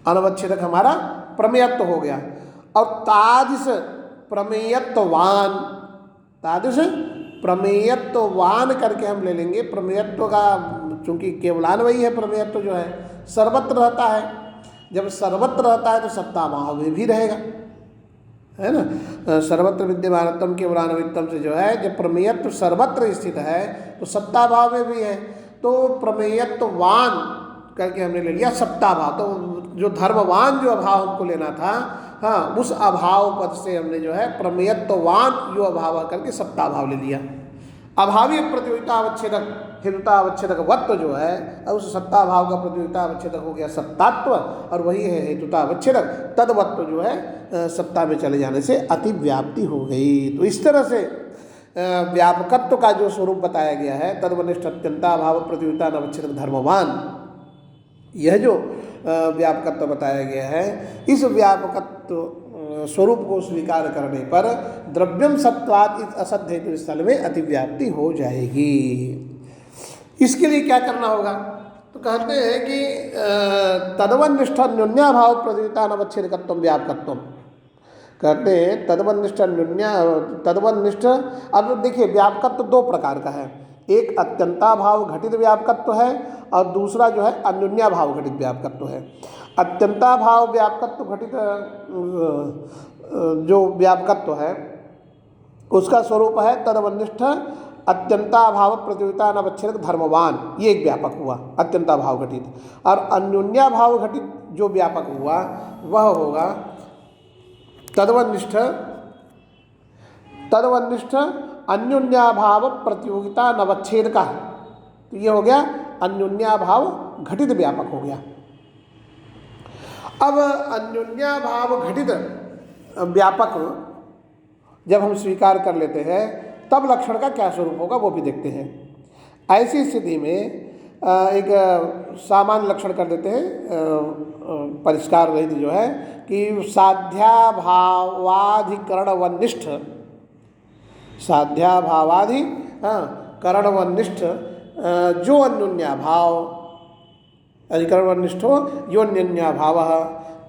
अनवच्छेदक हमारा प्रमेयत्व हो गया। और तादृश प्रमेयत्ववान, तादृश प्रमेयत्ववान करके हम ले लेंगे। प्रमेयत्व का चूंकि केवलान्वयी है, प्रमेयत्व जो है सर्वत्र रहता है। जब सर्वत्र रहता है तो सत्ता भाव में भी रहेगा, है ना। सर्वत्र विद्यमानत्म केवलान्वयित्वम से जो है, जब प्रमेयत्व सर्वत्र स्थित है तो सत्ता भाव में भी है। तो प्रमेयत्ववान करके हमने ले लिया सत्ता भाव। तो जो धर्मवान जो अभाव हमको लेना था, हाँ, उस अभाव पद से हमने जो है प्रमेयत्ववान यो अभाव करके सत्ता भाव ले लिया। अभावी प्रतियोगिता अवच्छेदक हेतुता अवच्छेदक वत्व जो है, उस सत्ता भाव का प्रतियोगिता अवच्छेदक हो गया सत्तात्व, और वही है हेतुता अवच्छेदक। तदवत्व जो है सत्ता में चले जाने से अतिव्याप्ति हो गई। तो इस तरह से व्यापकत्व का जो स्वरूप बताया गया है, तदवनिष्ठ अत्यंता भाव प्रतियोगिता अवच्छेदक धर्मवान, यह जो व्यापकत्व बताया गया है, इस व्यापकत्व स्वरूप को स्वीकार करने पर द्रव्यम सत्वात् इस असद् हेतु स्थल में अतिव्याप्ति हो जाएगी। इसके लिए क्या करना होगा? तो कहते हैं कि तदवनिष्ठ न्यून्याभाव प्रतियोगिता अवच्छेदकत्व व्यापकत्व। कहते हैं तदवनिष्ठ तदवनिष्ठ। अब देखिए व्यापकत्व दो प्रकार का है, एक अत्यंताभाव घटित व्यापकत्व है और दूसरा जो है अन्योन्याभाव घटित व्यापकत्व है। अत्यंताभाव व्यापकत्व घटित जो व्यापकत्व है उसका स्वरूप है तदवनिष्ठ अत्यंताभाव प्रतियोगिता अवच्छेदक धर्मवान, ये एक व्यापक हुआ अत्यंताभाव घटित। और अन्योन्याभाव घटित जो व्यापक हुआ वह होगा तदवनिष्ठ अन्योन्याभाव प्रतियोगिता अवच्छेद का। तो ये हो गया अन्योन्याभाव घटित व्यापक हो गया। अब अन्योन्याभाव घटित व्यापक जब हम स्वीकार कर लेते हैं तब लक्षण का क्या स्वरूप होगा वो भी देखते हैं। ऐसी स्थिति में एक सामान्य लक्षण कर देते हैं, परिष्कार रहित जो है कि साध्याभावाधिकरणवनिष्ठ, साध्याभावादि करणवनिष्ठ जो अन्योन्याभाव अधिकरणवनिष्ठो यो अन्योन्याभाव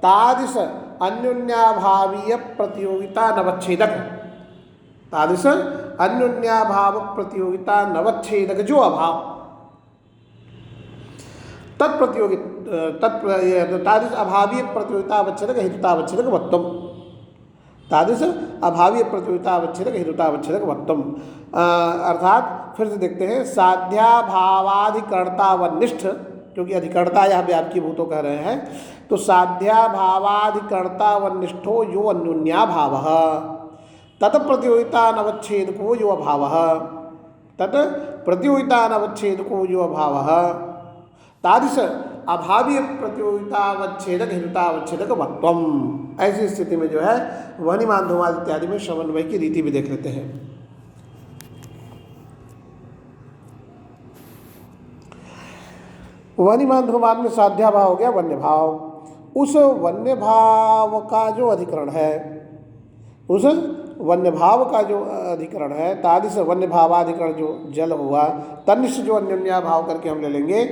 तादृश अन्योन्याभावीय प्रतियोगिता नवच्छेदक, तादृश अन्योन्याभाव प्रतियोगिता नवच्छेदक जो अभाव तादृश अभावीय प्रतियोगिता अवच्छेदक हेतुता अवच्छेदक वत्तम, तादृश अभावीय प्रतियोगिता अवच्छेदक हेतुता अवच्छेदक वत्तम। अर्थात फिर से देखते हैं, साध्याभावाधिकरणतावनिष्ठ, क्योंकि अधिकरणता यह व्यापकीभूतो कह रहे हैं, तो साध्याभावाधिकरणतावनिष्ठो यो अन्योन्याभावः तत् प्रतियोगिता अवच्छेदको यो अभावः, तत् प्रतियोगिता अवच्छेदको यो अभावः तादृश अभावीय प्रतियोगितावच्छेदक हेतुतावच्छेदक वत्वम। ऐसी स्थिति में जो है वहनिमान धूमाद इत्यादि में समन्वय की रीति भी देख लेते हैं। वहनिमान धूमाद में साध्याभाव हो गया वन्य भाव। उस वन्य भाव का जो अधिकरण है, उस वन्य भाव का जो अधिकरण है, तादृश वन्य भावाधिकरण जो जल हुआ, तनिष्ठ जो अन्योन्या भाव करके हम ले लेंगे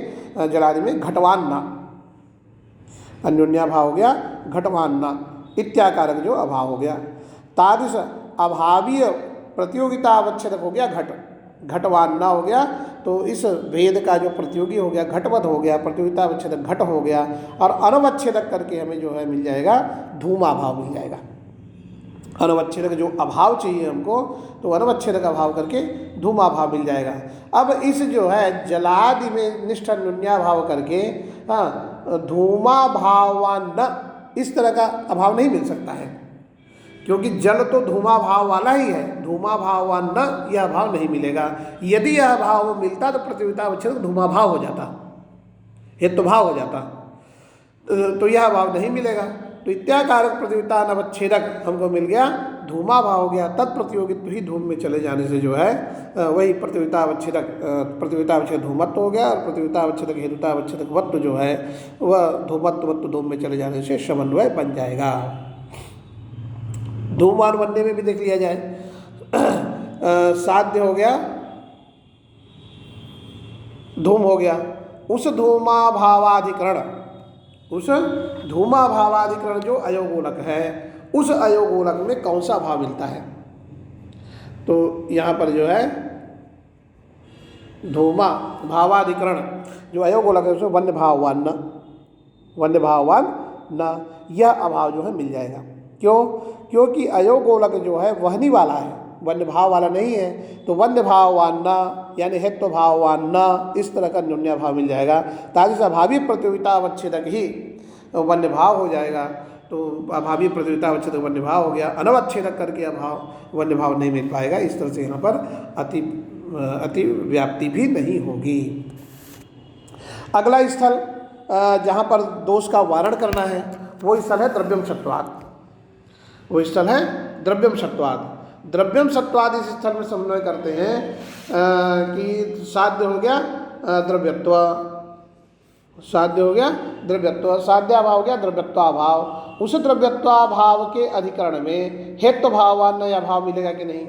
जलादि में घटवान्ना, अन्योन्या भाव हो गया घटवान्ना, इत्याकारक जो अभाव हो गया। तादृश अभावीय प्रतियोगिता अवच्छेदक हो गया घटवान्ना हो गया। तो इस भेद का जो प्रतियोगी हो गया घटवत हो गया, प्रतियोगिता अवच्छेदक घट हो गया, और अनवच्छेदक करके हमें जो है मिल जाएगा धूमा भाव मिल जाएगा। अनवच्छेदक जो अभाव चाहिए हमको, तो अनवच्छेदक अभाव करके धूमा भाव मिल जाएगा। अब इस जो है जलादि में निष्ठ अन्योन्या भाव करके धूमा भावान्न, इस तरह का अभाव नहीं मिल सकता है, क्योंकि जल तो धूमा भाव वाला ही है। धूमा भावान्न यह भाव नहीं मिलेगा। यदि यह भाव मिलता तो प्रतियोगिता अवच्छेदक धूमा भाव हो जाता, हेतु भाव हो जाता, तो यह भाव नहीं मिलेगा। तो इत्याकारक प्रतियोगिता अनवच्छेदक हमको मिल गया, धूमा भाव हो गया। तत्प्रतियोगित्व ही धूम में चले जाने से जो है वही प्रतियोगितावच्छेदक धूमत्व हो गया, और प्रतियोगितावच्छेदक हेतुतावच्छेदक वत्व जो है वह धूमत्व वत्व धूम में चले जाने से समन्वय बन जाएगा। धूमान बनने में भी देख लिया जाए, साध्य हो गया, धूम हो गया, उस धूमा भावाधिकरण जो अयोगोलक है, उस अयोगोलक में कौन सा भाव मिलता है? तो यहाँ पर जो है धूमा भावाधिकरण जो अयोगोलक है उसमें वन्य भाववान न यह अभाव जो है मिल जाएगा। क्यों? क्योंकि अयोगोलक जो है वहनी वाला है, वन्य भाव वाला नहीं है। तो वन्य भाववान न यानी हेत्व भाववान न, इस तरह का न्यून्य भाव मिल जाएगा। ताकि अभावी प्रतियोगिता अवच्छेदक ही वन्य भाव हो जाएगा। तो अभावी प्रतियोगिता अवच्छेदक वन्य भाव हो गया, अनवच्छेदक करके अभाव वन्य भाव नहीं मिल पाएगा। इस तरह से यहाँ पर अति व्याप्ति भी नहीं होगी। अगला स्थल जहाँ पर दोष का वारण करना है वो स्थल है द्रव्यम सत्वाद। वो स्थल है द्रव्यम सत्वाद। द्रव्यम सत्वाद इस स्थल में समन्वय करते हैं कि साध्य हो गया द्रव्यत्व, साध्य हो गया द्रव्यत्व, साध्याभाव हो गया द्रव्यत्वाभाव। उस द्रव्यत्वाभाव के अधिकरण में हेत्व भाववान या भाव मिलेगा कि नहीं?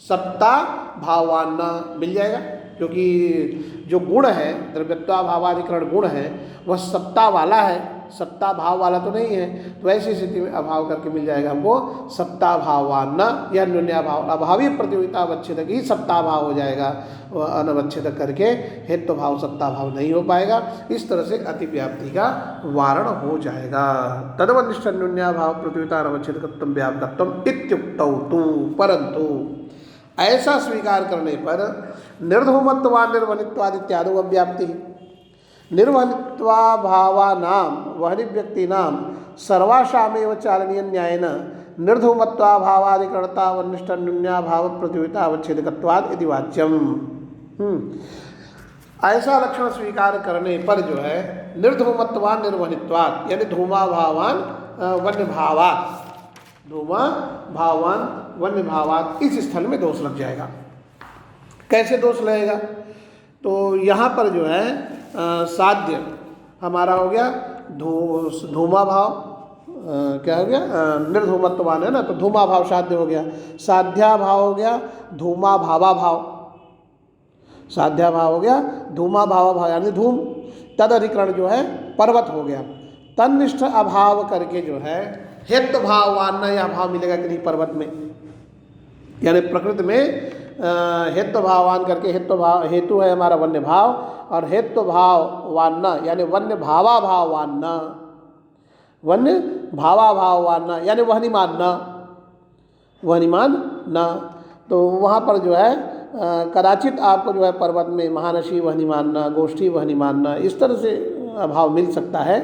सत्ता भाववान मिल जाएगा, क्योंकि जो गुण है द्रव्यत्वाभावाधिकरण गुण है वह सत्ता वाला है, सत्ता भाव वाला तो नहीं है। तो ऐसी स्थिति में अभाव करके मिल जाएगा हमको सत्ता भाववान या न्यून्याभाव। अभावी प्रतियोगिता अवच्छेदक ही सत्ता भाव हो जाएगा, अनवच्छेदक करके हेतु भाव सत्ता भाव नहीं हो पाएगा। इस तरह से अतिव्याप्ति का वारण हो जाएगा। तदवनिष्ठ न्यून्याभाव प्रतियोगिता अनवच्छेदकत्वम व्यापकत्वम इत्युक्तौ तु, परंतु ऐसा स्वीकार करने पर निर्धूमत्वा निर्वनित्वादित्यादो अव्याप्ति, निर्वनित्वाभावानां वहनिव्यक्तीनां सर्वासामेव चालनीय न्यायेन निर्धूमत्वाभावादिकरणता वनिष्ठ न्यून्याभाव प्रतियोगिता अवच्छेदकत्वाद इति वाच्यम। ऐसा लक्षण स्वीकार करने पर जो है निर्धूमत्वान निर्वनित्वाद यानी धूमाभावान वन्य भावात, धूमा भावान वन्य भावात, इस स्थल में दोष लग जाएगा। कैसे दोष लगेगा? तो यहाँ पर जो है साध्य हमारा हो गया धूमा भाव, क्या हो गया निर्धूमत्वान है ना, तो धूमा भाव साध्य हो गया। साध्या भाव हो गया धूमा भावा भाव, साध्या भाव हो गया धूमा भावा भाव यानी धूम। तद अधिकरण जो है पर्वत हो गया। तन्निष्ठ अभाव करके जो है हेतु भाववान या भाव मिलेगा कि नहीं पर्वत में? यानी प्रकृति में हेतु भाववान करके हेतु है हमारा वन्य भाव, और हेतु भाववान यानी वन्य भावा भाववान, वन्य भावा भाववान यानी वहनिमान न। तो वहाँ पर जो है कदाचित आपको जो है पर्वत में महानसी वहनिमान न, गोष्ठी वहनिमान न, इस तरह से अभाव मिल सकता है,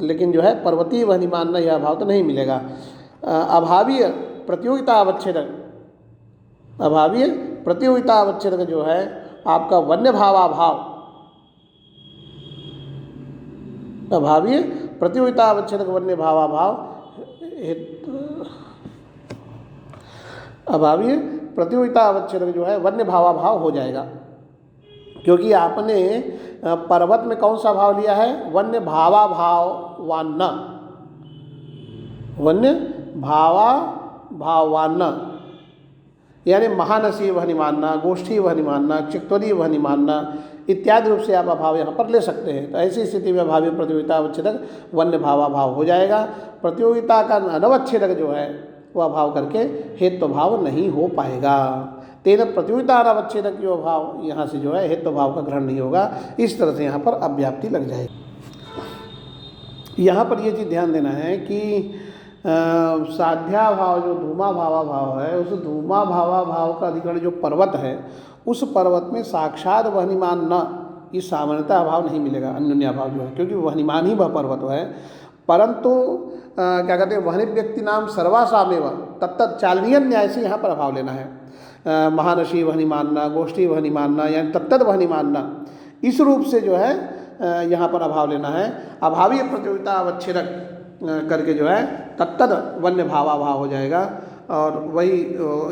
लेकिन जो है पर्वतीय वहनिमान न यह अभाव तो नहीं मिलेगा। अभावीय प्रतियोगिता अवच्छेदक, अभावीय प्रतियोगिता अवच्छेदक जो है आपका वन्य भावाभाव, अभावीय प्रतियोगिता अवच्छेदक वन्य भावाभाव, अभावीय प्रतियोगिता अवच्छेदक जो है वन्य भावाभाव हो जाएगा। क्योंकि आपने पर्वत में कौन सा भाव लिया है? वन्य भावा भाववान, वन्य भावा भाववान यानी महानसी वहनिमानना, गोष्ठी वहनिमानना, चित्तोदी वहनिमानना इत्यादि रूप से आप अभाव यहाँ पर ले सकते हैं। तो ऐसी स्थिति में अभावी प्रतियोगिता अवच्छेदक वन्य भावाभाव हो जाएगा। प्रतियोगिता का अनवच्छेदक जो है वह अभाव करके हेतु भाव नहीं हो पाएगा। तेन प्रतियोगिता अनवच्छेदक जो अभाव यहाँ से जो है हेतु भाव का ग्रहण नहीं होगा। इस तरह से यहाँ पर अव्याप्ति लग जाएगी। यहाँ पर ये चीज़ ध्यान देना है कि साध्या भाव जो धूमा भावा भाव है, उस धूमा भावा भाव का अधिकरण जो पर्वत है, उस पर्वत में साक्षात वहनिमान न, इस सामान्यता अभाव नहीं मिलेगा, अन्योन्या भाव जो है, क्योंकि वहनिमान ही वह पर्वत है। परंतु क्या कहते हैं वहनि व्यक्ति नाम सर्वासामेव तत्त चालनीय न्याय से यहाँ पर अभाव लेना है। महानसी वहनिमानना, गोष्ठी वहनिमानना यानी तत्त वहनिमानना, इस रूप से जो है यहाँ पर अभाव लेना है। अभावीय प्रतियोगिता अवच्छेदक करके जो है तत्तद वन्य भावाभाव हो जाएगा। और वही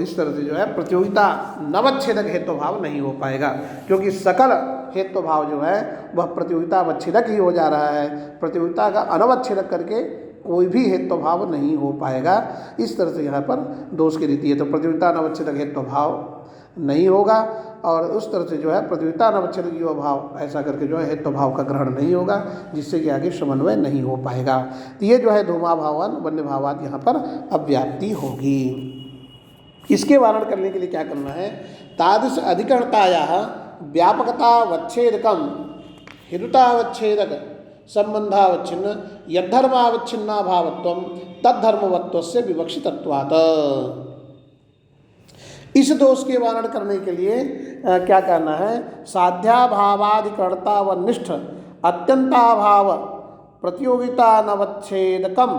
इस तरह से जो है प्रतियोगिता नवच्छेदक हेतु भाव नहीं हो पाएगा, क्योंकि सकल हेतु भाव जो है वह प्रतियोगिता अवच्छेदक ही हो जा रहा है। प्रतियोगिता का अनवच्छेदक करके कोई भी हेतु भाव नहीं हो पाएगा। इस तरह से यहाँ पर दोष की रीति है। तो प्रतियोगिता अनवच्छेदक हेतु भाव नहीं होगा, और उस तरह से जो है प्रतियोगिता अनवच्छेदक यो भाव ऐसा करके जो है हेतु भाव का ग्रहण नहीं होगा, जिससे कि आगे समन्वय नहीं हो पाएगा। तो ये जो है धूमा भावान वन्य भावात यहाँ पर अव्याप्ति होगी। इसके वारण करने के लिए क्या करना है? तादृश अधिकरणताया व्यापकतावच्छेदकम हेतुतावच्छेदक संबंधावच्छिन्न यद्धर्मावच्छिन्ना भावत्वम तद्धर्मवत्वस्य विवक्षितत्वात्। इस दोष के वारण करने के लिए क्या करना है? साध्याभावाधिकर्ता व निष्ठ अत्यंताभाव प्रतियोगिता नवच्छेदकम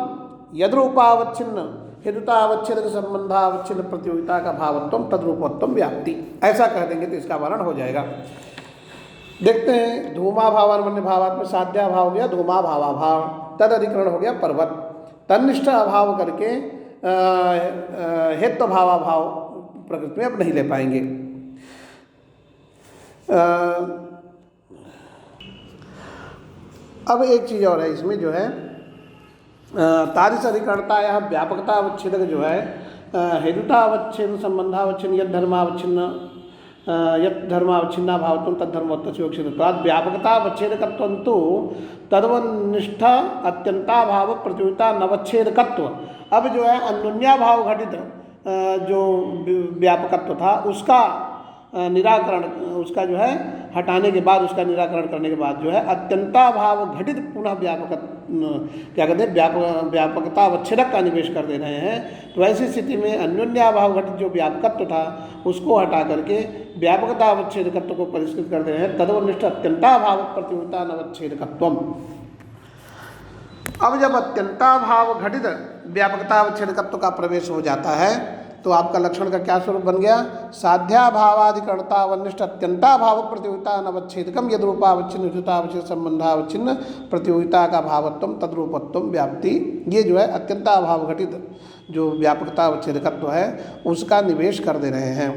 यद्रूपावच्छिन्न हेतुतावच्छेदक संबंधावच्छिन्न प्रतियोगिता का भावत्वम तद्रूपत्वम व्याप्ति, ऐसा कह देंगे तो इसका वारण हो जाएगा। देखते हैं, धूमा भावान वन्य भावात में साध्या भाव हो गया धूमा भावाभाव, तद अधिकरण हो गया पर्वत, तन्निष्ठ अभाव करके हेतु भावाभाव प्रकृति में अब नहीं ले पाएंगे। अब एक चीज़ और है इसमें जो है तादृश अधिकरणता या व्यापकता अवच्छेदक जो है हेतुता अवच्छेद संबंधावच्छिन्न यद धर्मावच्छिन्ना भावत्वं तद्धर्मवत्वस्य विवक्षितत्वात् व्यापकता अवच्छेदकत्वन्तु तद्वनिष्ठ अत्यंताभाव प्रतियोगिता नवच्छेदकत्व। अब जो है अन्योन्याभाव घटित जो व्यापकत्व था उसका निराकरण, उसका जो है हटाने के बाद, उसका निराकरण करने के बाद जो है अत्यंताभाव घटित पुनः क्या कहते हैं व्यापकता अवच्छेदक का निवेश कर दे रहे हैं। तो ऐसी स्थिति में अन्योन्याभाव घटित जो व्यापकत्व था उसको हटा करके व्यापकता अवच्छेदकत्व को परिष्कृत कर दे रहे हैं। तदवनिष्ठ अत्यंताभाव प्रतियोगिता नवच्छेदकत्वम। अब जब अत्यंताभाव घटित व्यापकता अवच्छेदकत्व का प्रवेश हो जाता है तो आपका लक्षण का क्या स्वरूप बन गया? साध्याभावाधिकरणता वनिष्ठ अत्यंताभाव प्रतियोगिता अनवच्छेदकम यद्रूपावच्छिन्न हेतुतावच्छेद संबंधावच्छिन्न प्रतियोगिता का भावत्वम तद्रूपत्वम व्याप्ति। ये जो है अत्यंताभाव घटित जो व्यापकता अवच्छेदकत्व है उसका निवेश कर दे रहे हैं।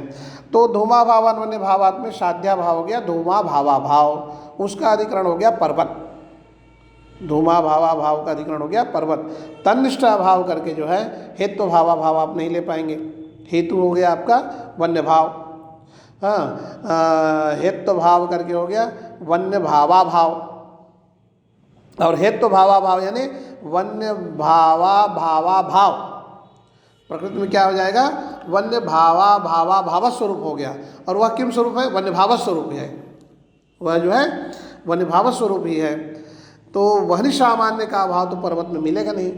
तो धूमा भावान वन्य भावात में साध्या भाव हो गया धूमा भावा भाव, उसका अधिकरण हो गया पर्वत, धूमा भावा भाव का अधिकरण हो गया पर्वत। तन्निष्ठ अभाव करके जो है हेतु भावा भाव आप नहीं ले पाएंगे, हेतु हो गया आपका वन्य भाव, हाँ हेतु भाव करके हो गया वन्य भावा भाव, और हेतु भावा भाव यानी वन्य भावा भावा भाव प्रकृति में क्या हो जाएगा? वन्य भावा भावा भाव स्वरूप हो गया। और वह किम स्वरूप है? वन्य भाव स्वरूप है, वह जो है वन्य भाव स्वरूप ही है। तो वहनी सामान्य का अभाव तो पर्वत में मिलेगा नहीं,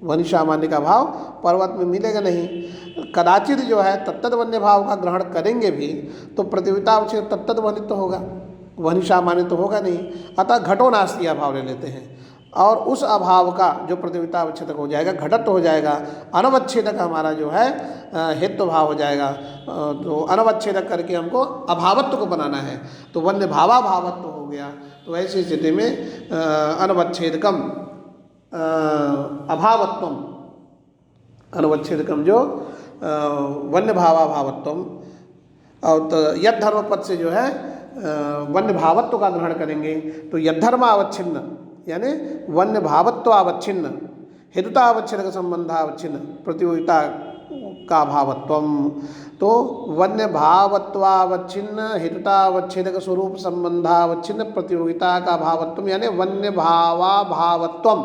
वहनी सामान्य का भाव पर्वत में मिलेगा नहीं। कदाचित जो है तत्तद वन्य भाव का ग्रहण करेंगे भी तो प्रतियोगिता अवच्छेद तत्तद वनित तो होगा, वहनी सामान्य तो होगा नहीं। अतः घटो नास्ती अभाव ले लेते हैं, और उस अभाव का जो प्रतियोगिता अवच्छेदक हो जाएगा घटत्व हो जाएगा। अनवच्छेदक हमारा जो है हेतु भाव हो जाएगा। तो अनवच्छेदक करके हमको अभावत्व को बनाना है, तो वन्य भावा भावत्व हो गया। तो ऐसी स्थिति में अनवच्छेदकम अभावत्वम, अनवच्छेदकम जो वन्य भावा भावत्वम, और तो यद धर्म पद से जो है वन्य भावत्व का ग्रहण करेंगे तो यद्धर्मावच्छिन्न यानी वन्य भावत्वावच्छिन्न हेतुतावच्छेदक संबंधावच्छिन्न प्रतियोगिता का भावत्वम। तो वन्य भावत्वावच्छिन्न हेतुतावच्छेदक स्वरूप संबंधावच्छिन्न प्रतियोगिता का भावत्वम यानी वन्य भावा भावत्वम,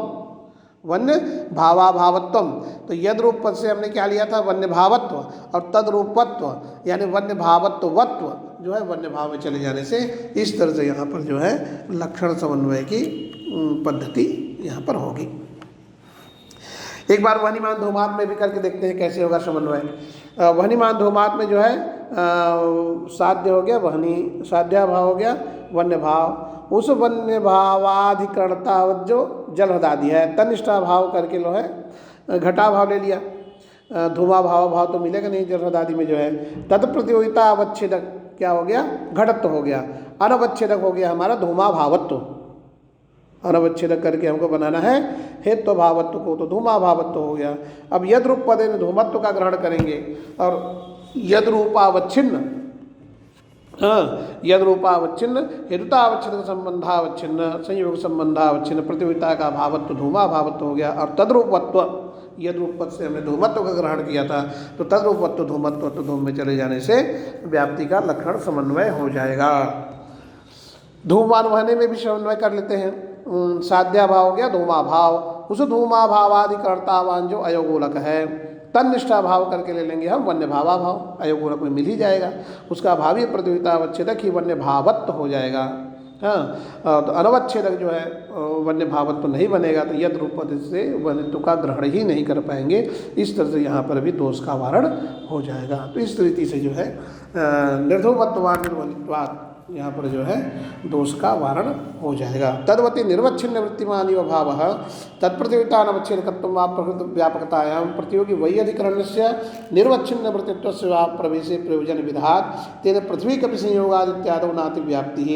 वन्य भावा भावत्वम। तो यद रूप पद से हमने क्या लिया था? वन्य भावत्व, और तद रूपत्व यानी वन्य भावत्वत्व जो है वन्य भाव में चले जाने से इस तरह से यहाँ पर जो है लक्षण समन्वय की पद्धति यहाँ पर होगी। एक बार वहनीमान धूमात में भी करके देखते हैं कैसे होगा समन्वय। वहनीमान धूमात में जो है साध्य हो गया वहनी, साध्या भाव हो गया वन्य भाव, उस वन्य भावाधिकरणता जो जल हृदादि है तनिष्ठा भाव करके लो है घटा भाव ले लिया। धूमा भाव भाव तो मिलेगा नहीं जल हृदादि में जो है। तद प्रतियोगिता अवच्छेदक क्या हो गया? घटत्व हो गया। अनवच्छेदक हो गया हमारा धूमा भावत्व, अनवच्छेदक करके हमको बनाना है हेत्व भावत्व को, तो धूमा भावत्व हो गया। अब यद रूप पदे में धूमत्व का ग्रहण करेंगे और यद रूपावच्छिन्न, यद रूपावच्छिन्न हेतुतावच्छिन्न संबंधावच्छिन्न संयोग संबंधावच्छिन्न प्रतियोगिता का भावत्व धूमा भावत्व हो गया। और तद्रूपत्व यद रूप पद से हमने धूमत्व का ग्रहण किया था, तो तद्रूपत्व धूमत्व तो धूम में चले जाने से व्याप्ति का लक्षण समन्वय हो जाएगा। धूमान वहने में भी समन्वय कर लेते हैं। साध्या भाव हो गया धूमा भाव, उस धूमा भावाधिकर्तावान जो अयोगोलक है तन्निष्ठा भाव करके ले लेंगे हम वन्य भावा भाव, अयोगोलक में मिल ही जाएगा, उसका भावी प्रतियोगितावच्छेदक ही वन्य भावत्व हो जाएगा। हाँ, तो अनवच्छेदक जो है वन्य भावत्व नहीं बनेगा, तो यद रूप पद से वन्यत्व का ग्रहण ही नहीं कर पाएंगे। इस तरह से यहाँ पर भी दोष का वारण हो जाएगा। तो इस रीति से जो है निर्धूमत्वान निर्वनित्वात् यहाँ पर जो है दोष का वारण हो जाएगा। तद्वती निर्वच्छिन्न वृत्तिमान भाव तत्प्रतियोगितानवच्छेदकत्वं वा प्रकृत व्यापकतायां प्रतियोगी वैयधिकरणस्य निर्वच्छिन्न वृत्तित्वस्य वा प्रवेशे प्रयोजन विधात् तेन पृथ्वी कपि संयोगादित्यादौ नाति व्याप्तिः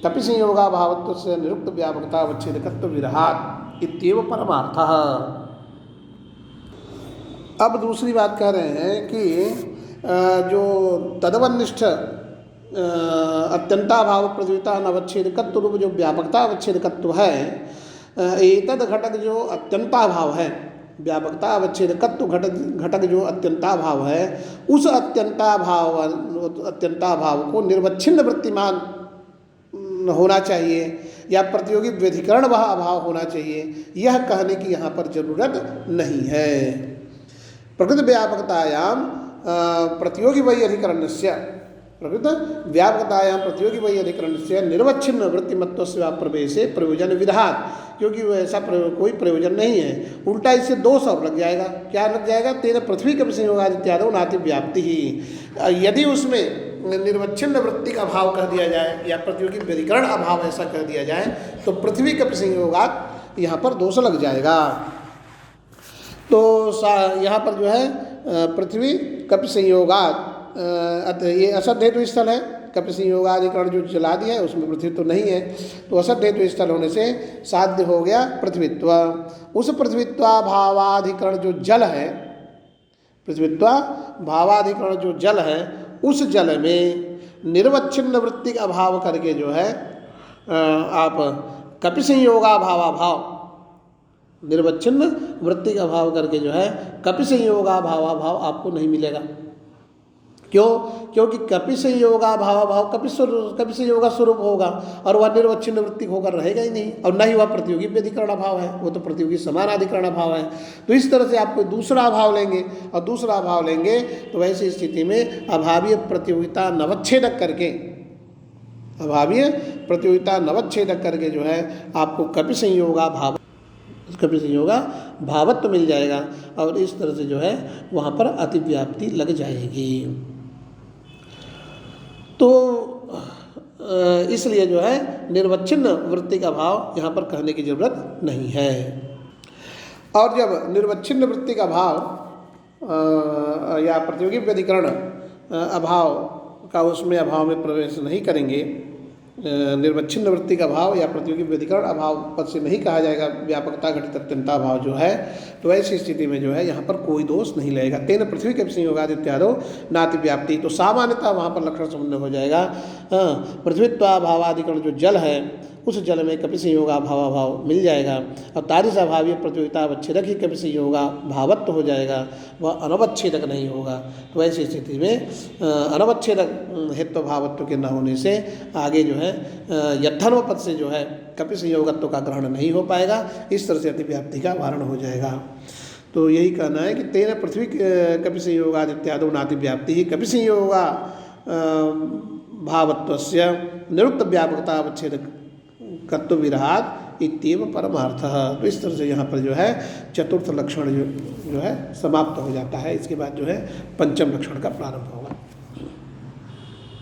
कपि संयोगाभावत्वस्य निरुक्त व्यापकतावच्छेदकत्व विरहात् इत्येव परमार्थः। अब दूसरी बात कह रहे हैं कि जो तदवनिष्ठ अत्यंताभाव प्रतियोगिता अनवच्छेदकत्व रूप जो व्यापकता अवच्छेदकत्व है, एतद घटक जो अत्यंताभाव है, व्यापकता अवच्छेदकत्व घटक जो अत्यंताभाव है, उस अत्यंताभाव को निर्वच्छिन्न वृत्तिमान होना चाहिए या प्रतियोगी व्यधिकरण वह अभाव होना चाहिए, यह कहने की यहाँ पर जरूरत नहीं है। प्रकृत व्यापकतायाम प्रतियोगी वैयधिकरणस्य प्रकृत व्यापकतायां प्रतियोगी वैयधिकरणस्य निर्वच्छिन्न वृत्तिमत्वस्य प्रवेशे प्रयोजन विधात्, क्योंकि वो ऐसा कोई प्रयोजन नहीं है, उल्टा इससे दोष और लग जाएगा। क्या लग जाएगा? तेन पृथ्वी कपि संयोगादित्यादौ नाति व्याप्ति ही। यदि उसमें निर्वच्छिन्न वृत्ति का अभाव कह दिया जाए या प्रतियोगी व्यधिकरण अभाव ऐसा कह दिया जाए, तो पृथ्वी कपि संयोगात यहाँ पर दोष लग जाएगा। तो यहाँ पर जो है पृथ्वी कपि संयोगात, ये असद हेतु स्थल है, कपि संयोगाधिकरण जो चला दिया है उसमें पृथ्वी तो नहीं है, तो असद हेतु स्थल होने से साध्य हो गया पृथ्वीत्व। उस पृथ्वीत्वा भावाधिकरण जो जल है, पृथ्वीत्वा भावाधिकरण जो जल है, उस जल में निर्वच्छिन्न वृत्ति का अभाव करके जो है आप कपि संयोगा भावा भाव, निर्वच्छिन्न वृत्ति का अभाव करके जो है कपि संयोगा भावा भाव आपको नहीं मिलेगा। क्यों? क्योंकि कपि संयोगा भावा भाव कपि संयोगा स्वरूप होगा और वह निर्वच्छिन्न वृत्ति होकर रहेगा ही नहीं, और न ही वह प्रतियोगी व्यधिकरण भाव है, वो तो प्रतियोगी समानाधिकरण भाव है। तो इस तरह से आप कोई दूसरा भाव लेंगे और दूसरा भाव लेंगे तो वैसी स्थिति में अभावीय प्रतियोगिता नवच्छेदक करके, अभावीय प्रतियोगिता नवच्छेदक करके जो है आपको कपि संयोगा भावत्व मिल जाएगा, और इस तरह से जो है वहाँ पर अतिव्याप्ति लग जाएगी। तो इसलिए जो है निर्वच्छिन्न वृत्ति का भाव यहाँ पर कहने की जरूरत नहीं है। और जब निर्वच्छिन्न वृत्ति का भाव या प्रतियोगी व्यधिकरण अभाव का उसमें अभाव में प्रवेश नहीं करेंगे, निर्वच्छिन्न वृत्ति का भाव या प्रतियोगी व्यधिकरण अभाव पद से नहीं कहा जाएगा व्यापकता घटित अत्यंता भाव जो है, तो ऐसी स्थिति में जो है यहाँ पर कोई दोष नहीं लगेगा। तेन पृथ्वी कपि संयोगादित्यादौ नाति व्याप्ति, तो सामान्यतः वहाँ पर लक्षण संबंध हो जाएगा। पृथ्वीत्वा भावाधिकरण जो जल है उस जल में कपि संयोगा भावाभाव मिल जाएगा, और तारिस अभावीय प्रतियोगिता अवच्छेदक ही कपि संयोगा भावत्व हो जाएगा, वह अनवच्छेदक नहीं होगा। तो ऐसी स्थिति में अनवच्छेदक हेत्व भावत्व के न होने से आगे जो है यथर्व पद से जो है कपि संयोगत्व का ग्रहण नहीं हो पाएगा, इस तरह से अतिव्याप्ति का वारण हो जाएगा। तो यही कहना है कि तेन पृथ्वी कपि संयोगादित्यादौ नाति व्याप्ति ही कपि संयोगा भावत्वस्य निरुक्त व्यापकता अवच्छेदक कत्व विरहात् इत्येव परमार्थः। तो इस तरह से यहाँ पर जो है चतुर्थ लक्षण जो है समाप्त हो जाता है। इसके बाद जो है पंचम लक्षण का प्रारंभ होगा।